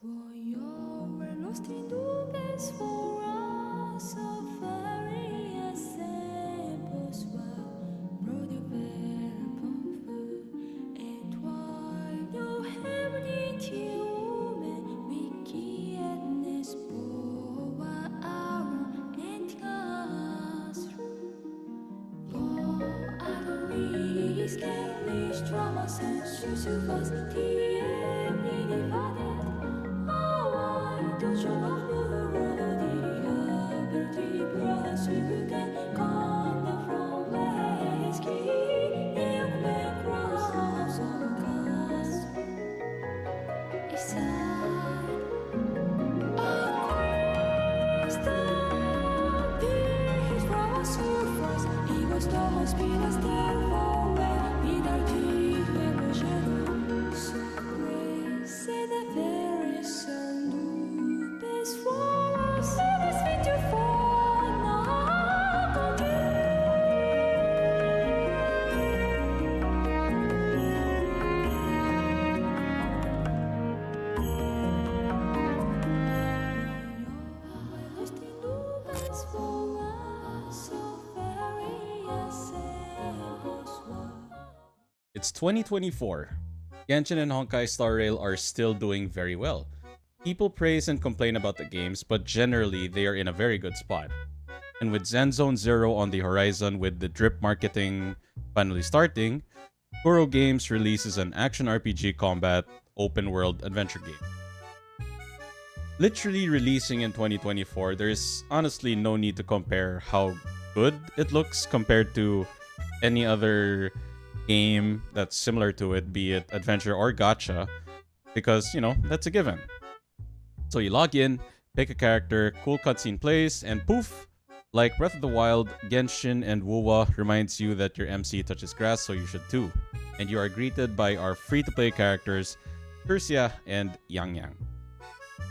We're lost in the best for us of various samples while developing food and while no humanity woman wickedness for our and us I don't really escape these traumas and shoes of us TM divided don't show up the road, the deep rush you can come down from ways, keep the cross of glass. It's time. Stop this from a surface. It was the high speed as there for when in our deep evolution. So grace and the very sun. It's 2024. Genshin and Honkai Star Rail are still doing very well. People praise and complain about the games, but generally they are in a very good spot. And with Zen Zone Zero on the horizon with the drip marketing finally starting, Kuro Games releases an action RPG combat open world adventure game. Literally releasing in 2024, there's honestly no need to compare how good it looks compared to any other game that's similar to it, be it adventure or gacha, because, you know, that's a given. So you log in, pick a character, cool cutscene plays, and poof! Like Breath of the Wild, Genshin and WuWa reminds you that your MC touches grass, so you should too. And you are greeted by our free-to-play characters, Persia and Yang Yang.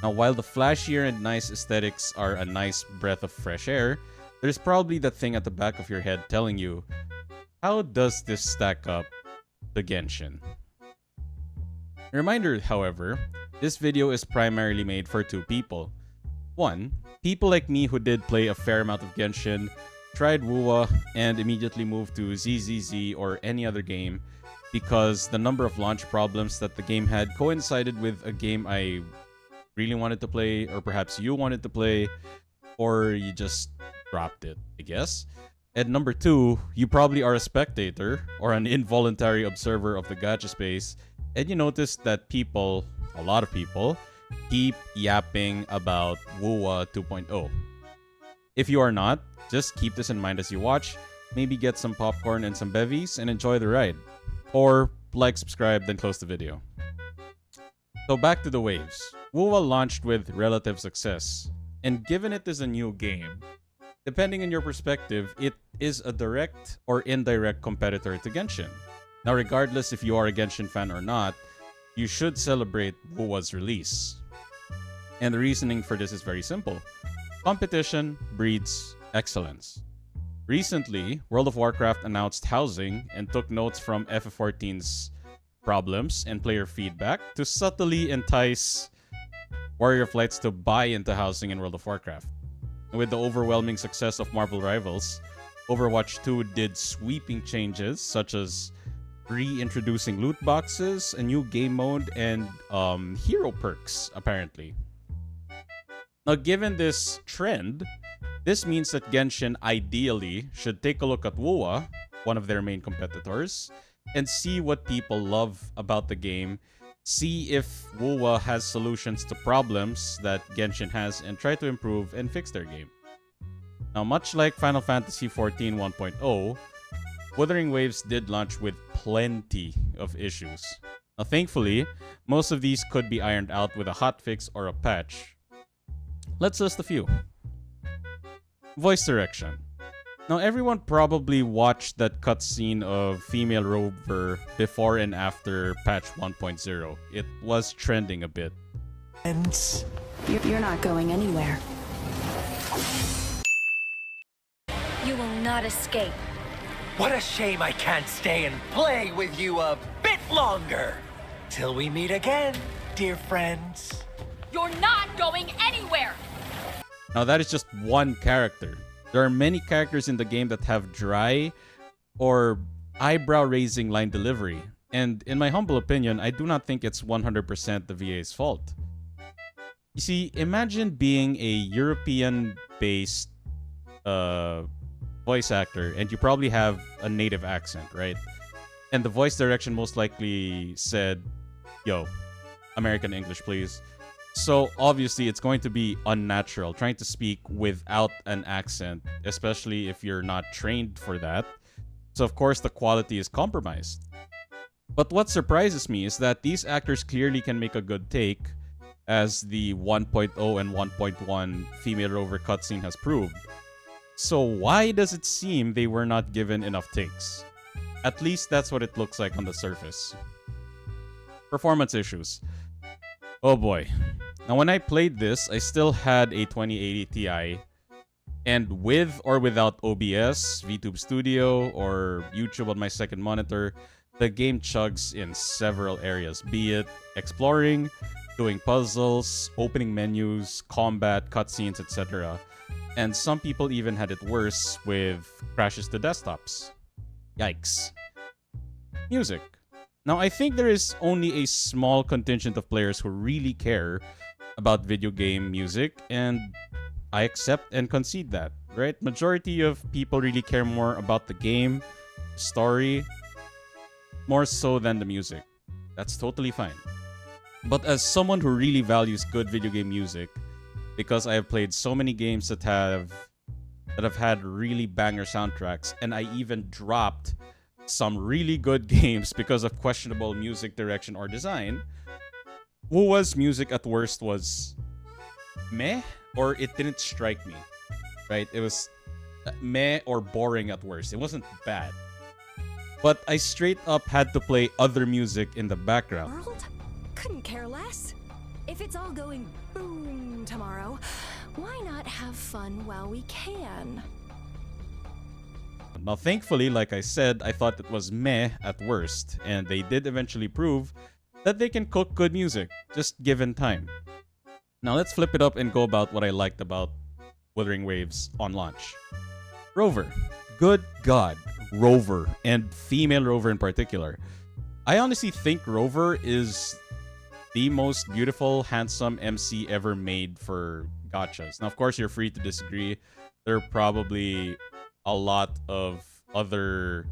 Now, while the flashier and nice aesthetics are a nice breath of fresh air, there's probably that thing at the back of your head telling you, how does this stack up to Genshin? A reminder, however, this video is primarily made for two people. One, people like me who did play a fair amount of Genshin, tried WuWa, and immediately moved to ZZZ or any other game because the number of launch problems that the game had coincided with a game I really wanted to play, or perhaps you wanted to play, or you just dropped it, I guess. And number two, you probably are a spectator or an involuntary observer of the gacha space, and you notice that people, a lot of people, keep yapping about WuWa 2.0. If you are not, just keep this in mind as you watch, maybe get some popcorn and some bevies and enjoy the ride. Or like, subscribe, then close the video. So back to the waves. WuWa launched with relative success, and given it is a new game, depending on your perspective, it is a direct or indirect competitor to Genshin. Now, regardless if you are a Genshin fan or not, you should celebrate WuWa's release. And the reasoning for this is very simple. Competition breeds excellence. Recently, World of Warcraft announced housing and took notes from FF14's problems and player feedback to subtly entice Warrior Flights to buy into housing in World of Warcraft. With the overwhelming success of Marvel Rivals, Overwatch 2 did sweeping changes such as reintroducing loot boxes, a new game mode, and hero perks, apparently. Now, given this trend, this means that Genshin ideally should take a look at WuWa, one of their main competitors, and see what people love about the game, see if WuWa has solutions to problems that Genshin has, and try to improve and fix their game. Now, much like Final Fantasy XIV 1.0, Wuthering Waves did launch with plenty of issues. Now, thankfully, most of these could be ironed out with a hotfix or a patch. Let's list a few. Voice direction. Now, everyone probably watched that cutscene of female Rover before and after patch 1.0. It was trending a bit. And You're not going anywhere. You will not escape. what a shame I can't stay and play with you a bit longer. Till we meet again, dear friends. You're not going anywhere! Now that is just one character. There are many characters in the game that have dry or eyebrow-raising line delivery. And in my humble opinion, I do not think it's 100% the VA's fault. You see, imagine being a European-based voice actor, and you probably have a native accent, right? And the voice direction most likely said, yo, American English, please. So obviously it's going to be unnatural trying to speak without an accent, especially if you're not trained for that. So of course the quality is compromised. But what surprises me is that these actors clearly can make a good take, as the 1.0 and 1.1 female rover cutscene has proved. So why does it seem they were not given enough takes? At least that's what it looks like on the surface. Performance issues. Oh boy. Now when I played this, I still had a 2080 Ti, and with or without OBS, VTube Studio, or YouTube on my second monitor, the game chugs in several areas, be it exploring, doing puzzles, opening menus, combat, cutscenes, etc. And some people even had it worse with crashes to desktops. Yikes. Music. Now, I think there is only a small contingent of players who really care about video game music, and I accept and concede that, right? Majority of people really care more about the game, story, more so than the music. That's totally fine. But as someone who really values good video game music, because I have played so many games that have had really banger soundtracks, and I even dropped some really good games because of questionable music direction or design, WuWa's music at worst was meh, or it didn't strike me, right? It was meh or boring at worst. It wasn't bad. But I straight up had to play other music in the background. World? Couldn't care less. If it's all going boom tomorrow, why not have fun while we can? Now, thankfully, like I said, I thought it was meh at worst, and they did eventually prove that they can cook good music, just given time. Now, let's flip it up and go about what I liked about Wuthering Waves on launch. Rover. Good God, Rover, and female Rover in particular. I honestly think Rover is the most beautiful, handsome MC ever made for gachas. Now, of course, you're free to disagree. There are probably a lot of other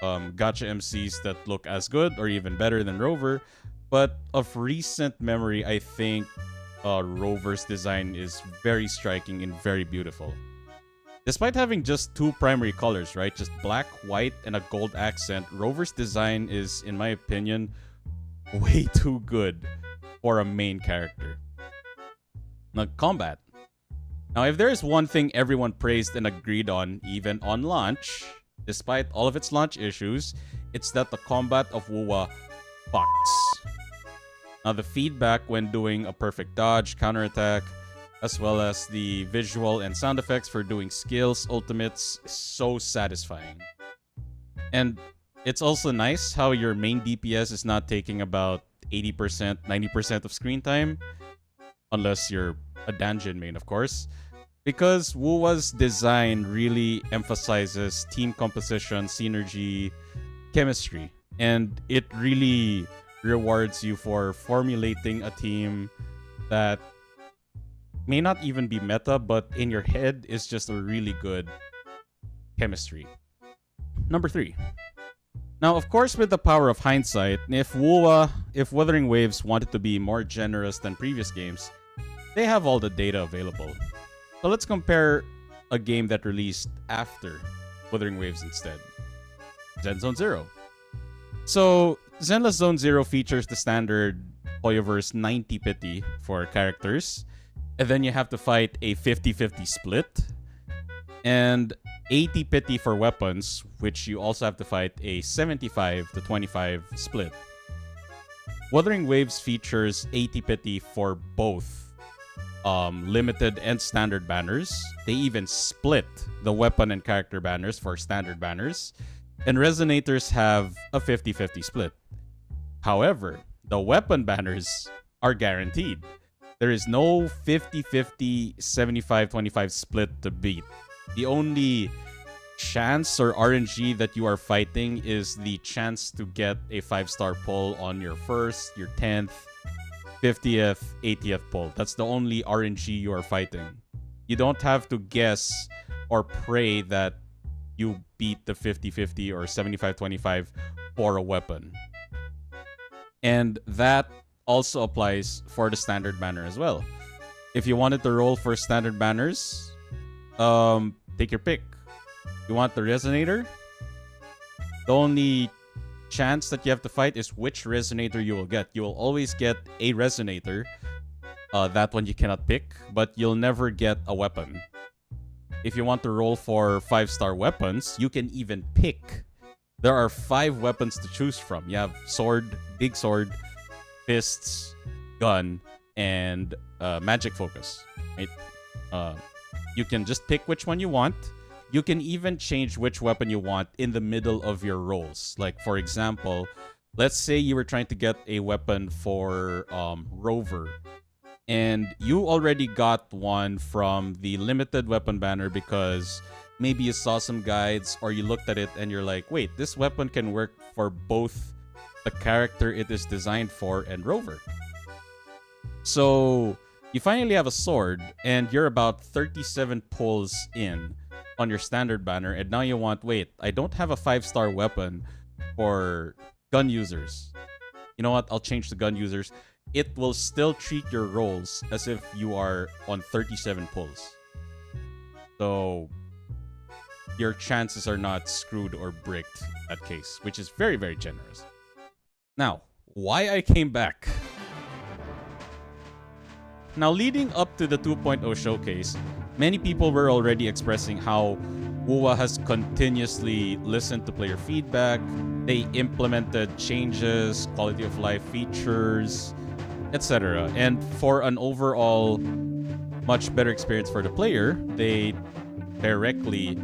gacha MCs that look as good or even better than Rover, but of recent memory, I think Rover's design is very striking and very beautiful. Despite having just two primary colors, right, just black, white, and a gold accent, Rover's design is, in my opinion, way too good for a main character. Now, combat. Now, if there is one thing everyone praised and agreed on, even on launch, despite all of its launch issues, it's that the combat of WuWa fucks. Now, the feedback when doing a perfect dodge, counterattack, as well as the visual and sound effects for doing skills, ultimates, is so satisfying. And it's also nice how your main DPS is not taking about 80%, 90% of screen time, unless you're a dungeon main, of course. Because WuWa's design really emphasizes team composition, synergy, chemistry, and it really rewards you for formulating a team that may not even be meta, but in your head is just a really good chemistry. Number 3. Now, of course, with the power of hindsight, if Wuthering Waves wanted to be more generous than previous games, they have all the data available. So let's compare a game that released after Wuthering Waves instead. Zen Zone Zero. So, Zenless Zone Zero features the standard Hoyoverse 90 pity for characters, and then you have to fight a 50-50 split, and 80 pity for weapons, which you also have to fight a 75-25 split. Wuthering Waves features 80 pity for both limited and standard banners. They even split the weapon and character banners for standard banners, and resonators have a 50-50 split. However, the weapon banners are guaranteed. There is no 50-50, 75-25 split to beat. The only chance or RNG that you are fighting is the chance to get a 5-star pull on your first, your 10th, 50th, 80th pull. That's the only RNG you are fighting. You don't have to guess or pray that you beat the 50-50 or 75-25 for a weapon. And that also applies for the standard banner as well. If you wanted to roll for standard banners, take your pick. You want the resonator? The only chance that you have to fight is which resonator you will get. You will always get a resonator. That one you cannot pick, but you'll never get a weapon. If you want to roll for 5-star weapons, you can even pick. There are 5 weapons to choose from. You have sword, big sword, fists, gun, and magic focus. Right? You can just pick which one you want. You can even change which weapon you want in the middle of your rolls. Like, for example, let's say you were trying to get a weapon for Rover, and you already got one from the limited weapon banner because maybe you saw some guides or you looked at it and you're like, wait, this weapon can work for both the character it is designed for and Rover. So you finally have a sword and you're about 37 pulls in on your standard banner, and now you want, wait, I don't have a 5-star weapon for gun users. You know what? I'll change to gun users. It will still treat your rolls as if you are on 37 pulls. So your chances are not screwed or bricked in that case, which is very, very generous. Now, why I came back. Now, leading up to the 2.0 showcase, many people were already expressing how WuWa has continuously listened to player feedback. They implemented changes, quality of life features, etc. And for an overall much better experience for the player, they directly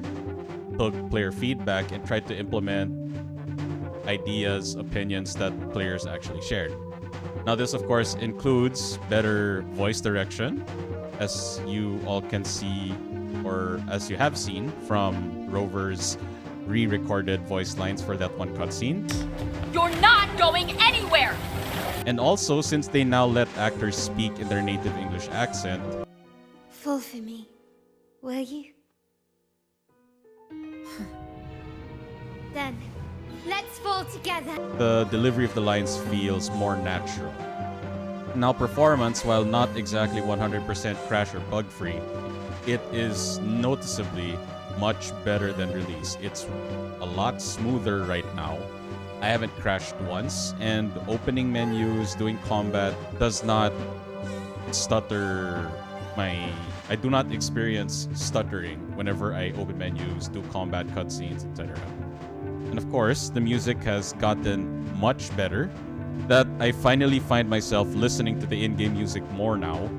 took player feedback and tried to implement ideas, opinions that players actually shared. Now, this, of course, includes better voice direction, as you all can see, or as you have seen from Rover's re-recorded voice lines for that one cutscene. You're not going anywhere! And also, since they now let actors speak in their native English accent, Fall for me, will you? Then, let's fall together. the delivery of the lines feels more natural. Now, performance, while not exactly 100% crash or bug-free, it is noticeably much better than release. It's a lot smoother right now. I haven't crashed once, and opening menus, doing combat does not stutter I do not experience stuttering whenever I open menus, do combat cutscenes, etc. And of course, the music has gotten much better, that I finally find myself listening to the in-game music more now,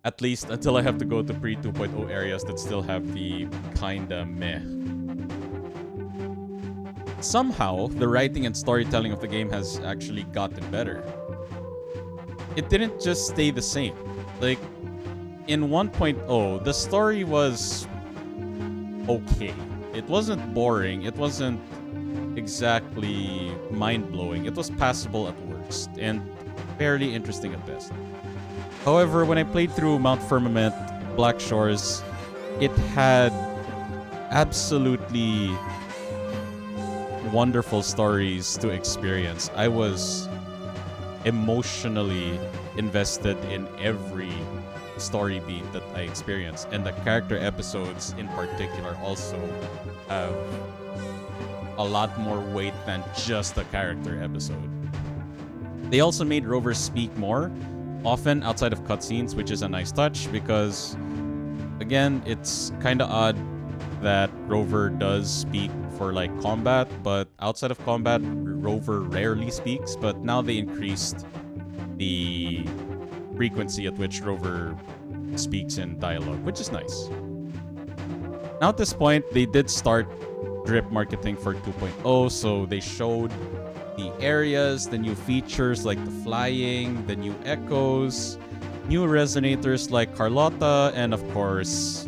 at least until I have to go to pre-2.0 areas that still have the kinda meh. Somehow, the writing and storytelling of the game has actually gotten better. It didn't just stay the same. Like, in 1.0, the story was okay. It wasn't boring. It wasn't exactly mind-blowing. It was passable at worst, and fairly interesting at best. However, when I played through Mount Firmament, Black Shores, it had absolutely wonderful stories to experience. I was emotionally invested in every story beat that I experienced, and the character episodes in particular also have a lot more weight than just a character episode. They also made Rover speak more, often outside of cutscenes, which is a nice touch because, again, it's kind of odd that Rover does speak for like combat, but outside of combat, Rover rarely speaks, but now they increased the frequency at which Rover speaks in dialogue, which is nice. Now at this point, they did start drip marketing for 2.0, so they showed the areas, the new features like the flying, the new echoes, new resonators like Carlotta, and of course,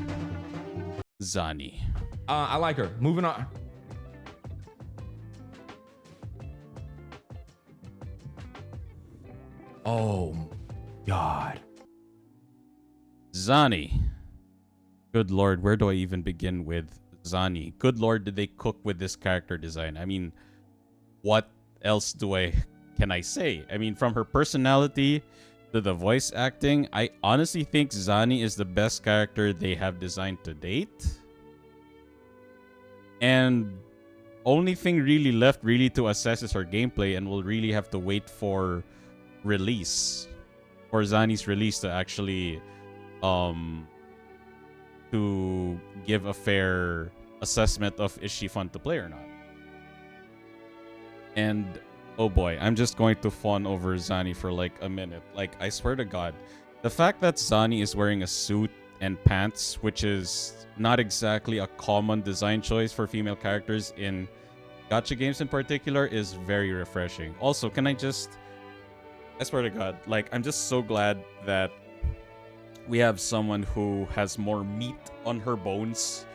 ZANI. I like her. Moving on. Oh, God. ZANI. Good lord, where do I even begin with ZANI? Good lord, did they cook with this character design? I mean, what else can I say? I mean, from her personality to the voice acting, I honestly think ZANI is the best character they have designed to date. And only thing really left to assess is her gameplay, and we'll really have to wait for ZANI's release to actually to give a fair assessment of is she fun to play or not. And oh boy, I'm just going to fawn over ZANI for like a minute. Like, I swear to God, the fact that ZANI is wearing a suit and pants, which is not exactly a common design choice for female characters in gacha games in particular, is very refreshing. Also, I swear to God, like, I'm just so glad that we have someone who has more meat on her bones.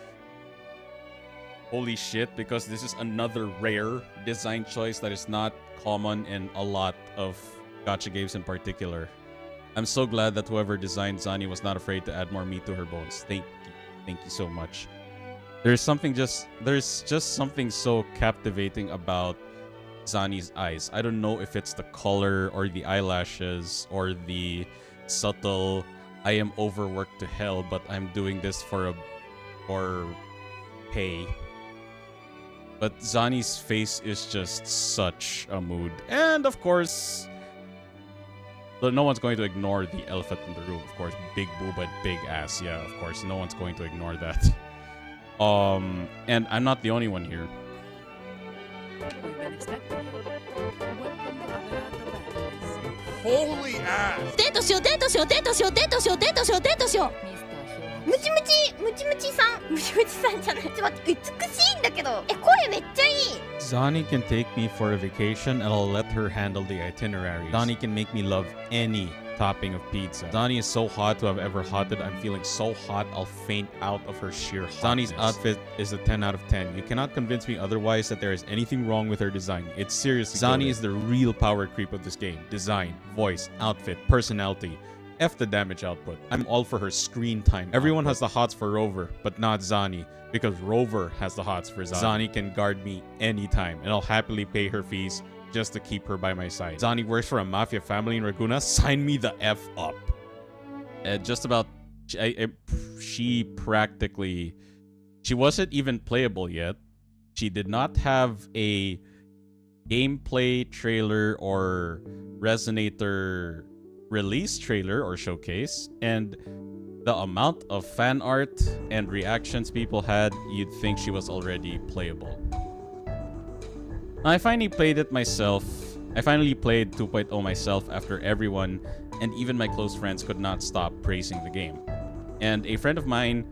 Holy shit, because this is another rare design choice that is not common in a lot of gacha games in particular. I'm so glad that whoever designed ZANI was not afraid to add more meat to her bones. Thank you so much. There's just something so captivating about ZANI's eyes. I don't know if it's the color or the eyelashes or the subtle I am overworked to hell, but I'm doing this for pay. But ZANI's face is just such a mood. And of course, no one's going to ignore the elephant in the room. Of course, big boob and big ass. Yeah, of course, no one's going to ignore that. And I'm not the only one here. Holy ass! デートしようデートしようデートしようデートしようデートしようデートしようムチムチさんじゃない。ちょっと待って、美しいんだけど。声めっちゃいい。 ZANI can take me for a vacation and I'll let her handle the itinerary. ZANI can make me love any topping of pizza. ZANI is so hot to have ever hotted. I'm feeling so hot I'll faint out of her sheer hotness. ZANI's outfit is a 10 out of 10. You cannot convince me otherwise that there is anything wrong with her design. It's seriously ZANI is the real power creep of this game. Design, voice, outfit, personality. F the damage output. I'm all for her screen time. Everyone has the hots for Rover, but not ZANI, because Rover has the hots for ZANI. ZANI can guard me anytime, and I'll happily pay her fees just to keep her by my side. ZANI works for a mafia family in Raguna. Sign me the F up. Just about... She wasn't even playable yet. She did not have a gameplay trailer or resonator release trailer or showcase, and the amount of fan art and reactions people had, you'd think she was already playable. I finally played it myself. I finally played 2.0 myself after everyone and even my close friends could not stop praising the game. And a friend of mine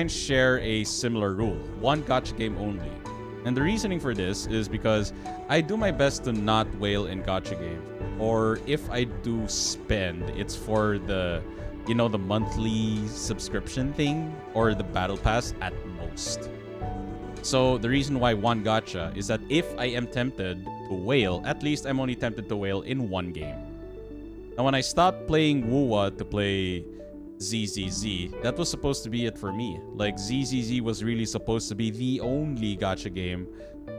share a similar rule: one gacha game only. And the reasoning for this is because I do my best to not wail in gacha games. Or if I do spend, it's for the, the monthly subscription thing or the battle pass at most. So the reason why one gacha is that if I am tempted to wail, at least I'm only tempted to wail in one game. Now when I stopped playing WuWa to play ZZZ, that was supposed to be it for me. Like, ZZZ was really supposed to be the only gacha game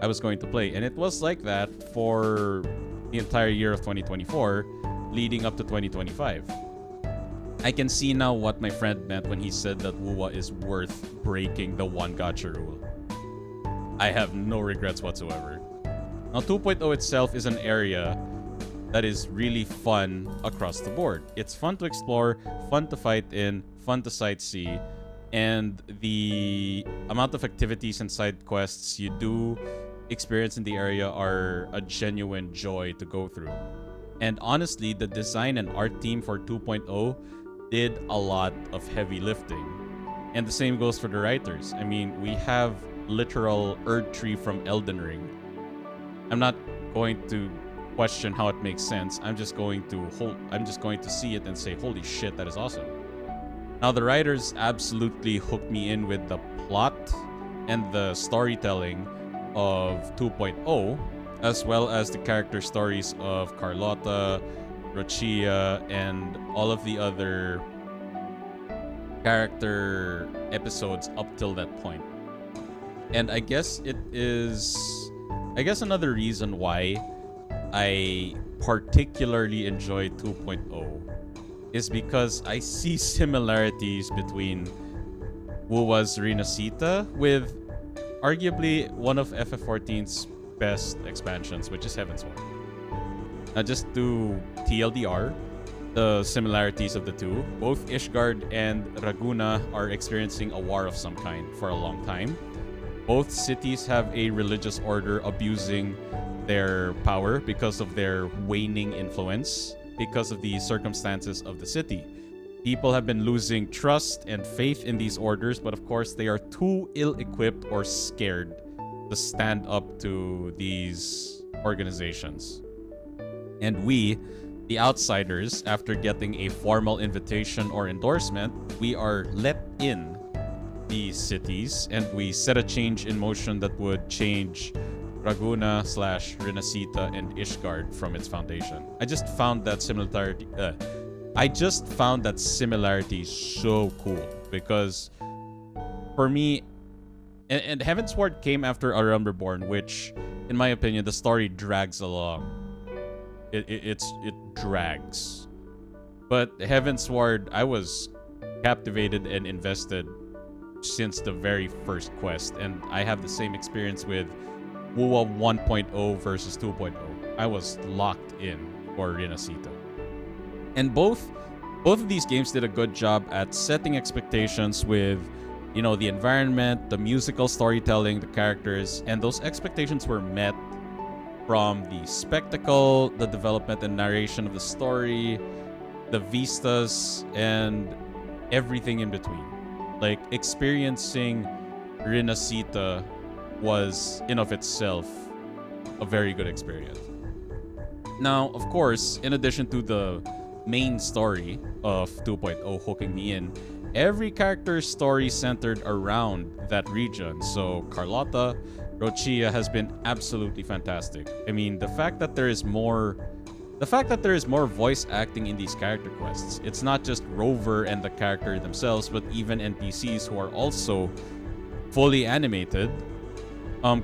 I was going to play, and it was like that for the entire year of 2024 leading up to 2025. I can see now what my friend meant when he said that WuWa is worth breaking the one gacha rule. I have no regrets whatsoever. Now 2.0 itself is an area that is really fun across the board. It's fun to explore, fun to fight in, fun to sightsee, and the amount of activities and side quests you do experience in the area are a genuine joy to go through. And honestly, the design and art team for 2.0 did a lot of heavy lifting. And the same goes for the writers. I mean, we have literal Erd Tree from Elden Ring. I'm not going to question how it makes sense. I'm just going to see it and say, holy shit, that is awesome. Now, the writers absolutely hooked me in with the plot and the storytelling of 2.0, as well as the character stories of Carlotta, Rochia, and all of the other character episodes up till that point. And I guess another reason why I particularly enjoy 2.0 is because I see similarities between WuWa's Renacita with arguably one of FF14's best expansions, which is Heavensward. Now, just to TLDR, the similarities of the two, both Ishgard and Raguna are experiencing a war of some kind for a long time. Both cities have a religious order abusing their power because of their waning influence, because of the circumstances of the city. People have been losing trust and faith in these orders, but of course they are too ill-equipped or scared to stand up to these organizations. And we, the outsiders, after getting a formal invitation or endorsement, we are let in these cities, and we set a change in motion that would change Raguna / Renacita and Ishgard from its foundation. I just found that similarity so cool, because for me, and Heavensward came after A Realm Reborn, which, in my opinion, the story drags along. It drags. But Heavensward, I was captivated and invested since the very first quest, and I have the same experience with WuWa 1.0 versus 2.0. I was locked in for Renacita. And both of these games did a good job at setting expectations with, you know, the environment, the musical storytelling, the characters, and those expectations were met from the spectacle, the development and narration of the story, the vistas, and everything in between. Like, experiencing Renacita was, in of itself, a very good experience. Now, of course, in addition to the main story of 2.0 hooking me in, every character's story centered around that region. So Carlotta, Rochia has been absolutely fantastic. I mean, the fact that there is more voice acting in these character quests. It's not just Rover and the character themselves, but even NPCs who are also fully animated.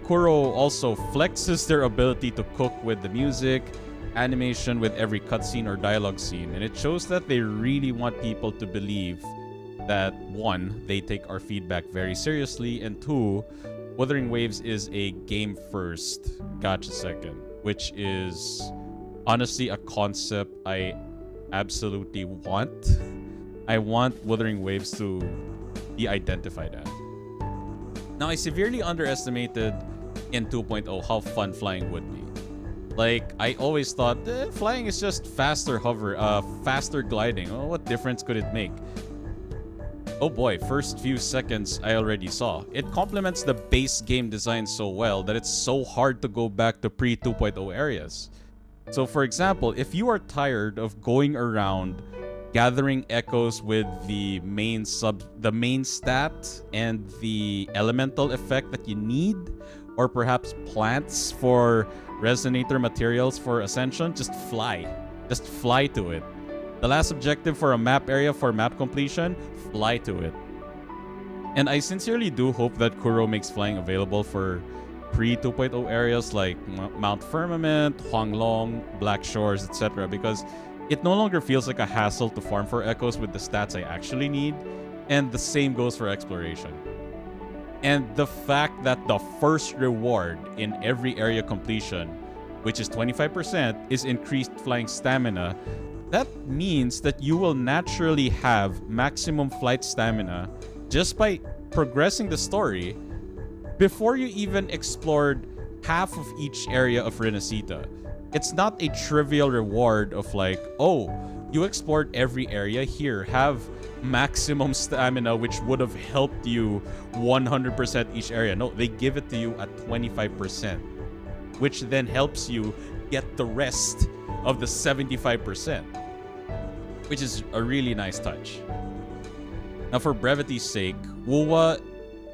Kuro also flexes their ability to cook with the music, animation with every cutscene or dialogue scene, and it shows that they really want people to believe that, one, they take our feedback very seriously, and two, Wuthering Waves is a game first, gacha second, which is honestly a concept I absolutely want. I want Wuthering Waves to be identified as. Now, I severely underestimated in 2.0 how fun flying would be. Like, I always thought, flying is just faster gliding. Oh, what difference could it make? Oh boy, first few seconds I already saw. It complements the base game design so well that it's so hard to go back to pre-2.0 areas. So for example, if you are tired of going around gathering echoes with the main stat and the elemental effect that you need, or perhaps plants for resonator materials for ascension, just fly to it. The last objective for a map area for map completion, fly to it. And I sincerely do hope that Kuro makes flying available for pre-2.0 areas like Mount Firmament, Huanglong, Black Shores, etc., because it no longer feels like a hassle to farm for echoes with the stats I actually need, and the same goes for exploration. And the fact that the first reward in every area completion, which is 25%, is increased flying stamina, that means that you will naturally have maximum flight stamina just by progressing the story before you even explored half of each area of Renacita. It's not a trivial reward of like, oh, you explored every area, here, have maximum stamina, which would have helped you 100% each area. No, they give it to you at 25%, which then helps you get the rest of the 75%, which is a really nice touch. Now, for brevity's sake, WuWa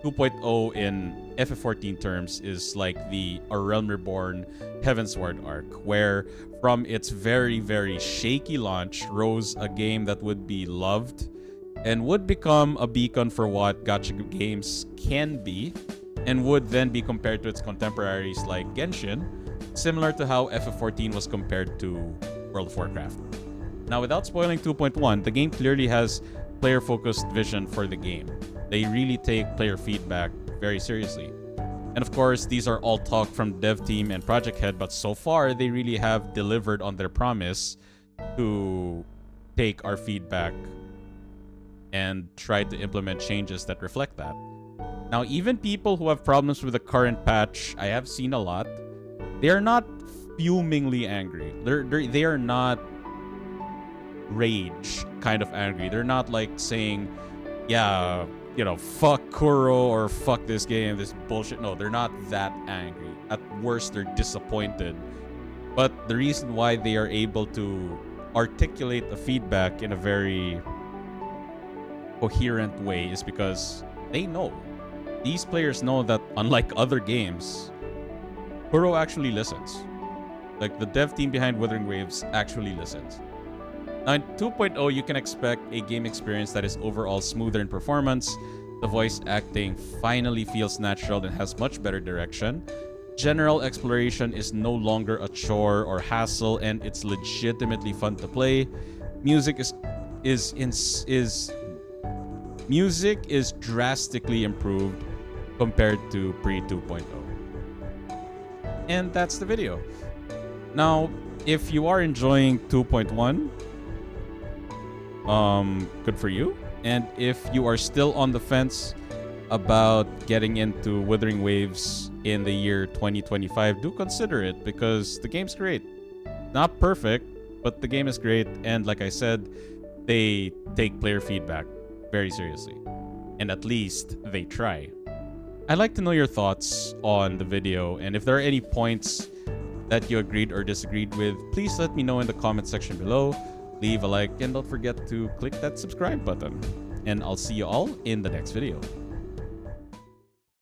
2.0 in FF14 terms is like the A Realm Reborn Heavensward arc, where from its very, very shaky launch rose a game that would be loved and would become a beacon for what gacha games can be, and would then be compared to its contemporaries like Genshin, similar to how FF14 was compared to World of Warcraft. Now, without spoiling 2.1, the game clearly has player-focused vision for the game. They really take player feedback very seriously. And of course, these are all talk from dev team and project head, but so far they really have delivered on their promise to take our feedback and try to implement changes that reflect that. Now, even people who have problems with the current patch, I have seen a lot, they are not fumingly angry. They are not rage kind of angry. They're not like saying, yeah, you know, fuck Kuro or fuck this game, this bullshit. No, they're not that angry. At worst, they're disappointed. But the reason why they are able to articulate the feedback in a very coherent way is because they know. These players know that unlike other games, Kuro actually listens. Like, the dev team behind Wuthering Waves actually listens. Now, in 2.0, you can expect a game experience that is overall smoother in performance. The voice acting finally feels natural and has much better direction. General exploration is no longer a chore or hassle, and it's legitimately fun to play. Music is drastically improved compared to pre 2.0. And that's the video. Now, if you are enjoying 2.1, good for you. And if you are still on the fence about getting into Wuthering Waves in the year 2025, do consider it, because the game's great. Not perfect, but the game is great, and like I said, they take player feedback very seriously. And at least they try. I'd like to know your thoughts on the video, and if there are any points that you agreed or disagreed with, please let me know in the comment section below. Leave a like and don't forget to click that subscribe button. And I'll see you all in the next video.